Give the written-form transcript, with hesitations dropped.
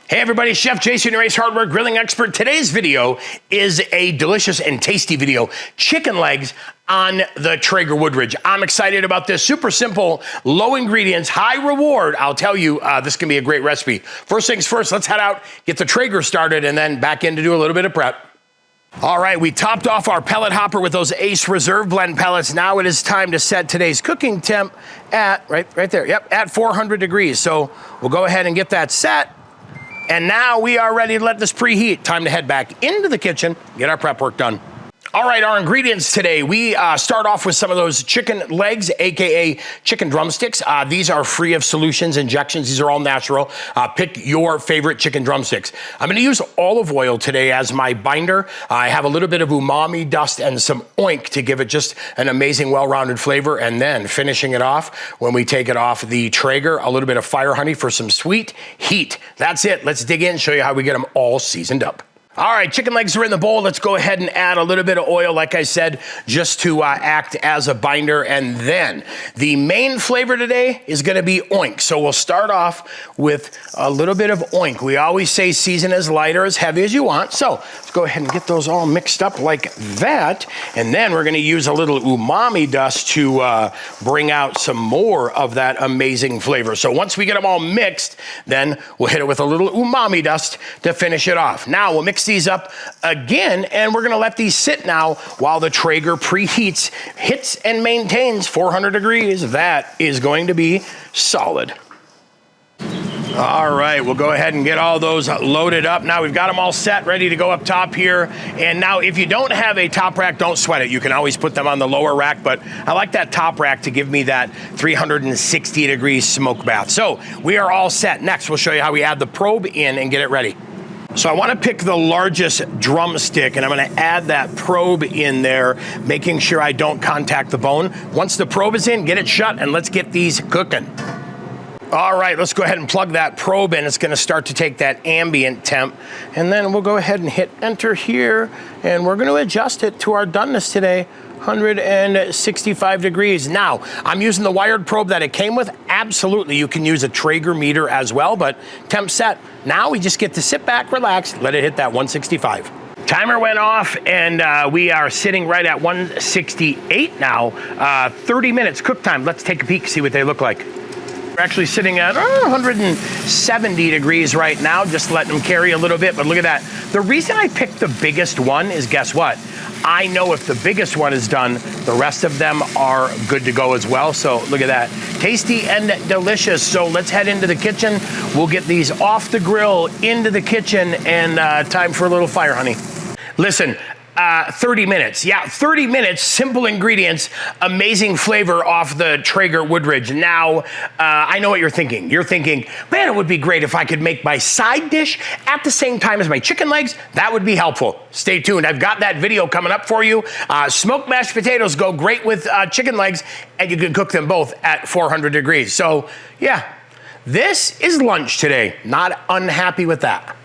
Hey everybody, Chef Jason, your Ace Hardware grilling expert. Today's video is a delicious and tasty video. Chicken legs on the Traeger Woodridge. I'm excited about this. Super simple, low ingredients, high reward. I'll tell you, this can be a great recipe. First things first, let's head out, get the Traeger started, and then back in to do a little bit of prep. All right, we topped off our pellet hopper with those Ace Reserve Blend pellets. Now it is time to set today's cooking temp at, right there, yep, at 400 degrees. So we'll go ahead and get that set. And now we are ready to let this preheat. Time to head back into the kitchen, get our prep work done. All right, our ingredients today. We start off with some of those chicken legs, AKA chicken drumsticks. These are free of solutions, injections. These are all natural. Pick your favorite chicken drumsticks. I'm gonna use olive oil today as my binder. I have a little bit of umami dust and some oink to give it just an amazing, well-rounded flavor. And then finishing it off, when we take it off the Traeger, a little bit of fire honey for some sweet heat. That's it. Let's dig in, show you how we get them all seasoned up. All right, chicken legs are in the bowl. Let's go ahead and add a little bit of oil, like I said, just to act as a binder. And then the main flavor today is gonna be oink. So we'll start off with a little bit of oink. We always say season as light or as heavy as you want. So let's go ahead and get those all mixed up like that. And then we're gonna use a little umami dust to bring out some more of that amazing flavor. So once we get them all mixed, then we'll hit it with a little umami dust to finish it off. Now we'll mix these up again, and we're gonna let these sit now while the Traeger preheats, hits and maintains 400 degrees. That is going to be solid. All right, we'll go ahead and get all those loaded up. Now we've got them all set, ready to go up top here. And now if you don't have a top rack, don't sweat it. You can always put them on the lower rack, but I like that top rack to give me that 360 degree smoke bath. So we are all set. Next, we'll show you how we add the probe in and get it ready. So I want to pick the largest drumstick, and I'm going to add that probe in there, making sure I don't contact the bone. Once the probe is in, get it shut, and let's get these cooking. All right, let's go ahead and plug that probe in. It's going to start to take that ambient temp, and then we'll go ahead and hit enter here, and we're going to adjust it to our doneness today. 165 degrees. Now, I'm using the wired probe that it came with. Absolutely, you can use a Traeger meter as well, but temp set. Now we just get to sit back, relax, let it hit that 165. Timer went off, and we are sitting right at 168 now. 30 minutes cook time. Let's take a peek, see what they look like. We're actually sitting at 170 degrees right now, just letting them carry a little bit, but look at that. The reason I picked the biggest one is, guess what? I know if the biggest one is done, the rest of them are good to go as well. So look at that. Tasty and delicious. So let's head into the kitchen. We'll get these off the grill into the kitchen, and time for a little fire honey. Listen, 30 minutes. Yeah, 30 minutes, simple ingredients, amazing flavor off the Traeger Woodridge. Now, I know what you're thinking. You're thinking, man, it would be great if I could make my side dish at the same time as my chicken legs. That would be helpful. Stay tuned. I've got that video coming up for you. Smoked mashed potatoes go great with chicken legs, and you can cook them both at 400 degrees. So, yeah, this is lunch today. Not unhappy with that.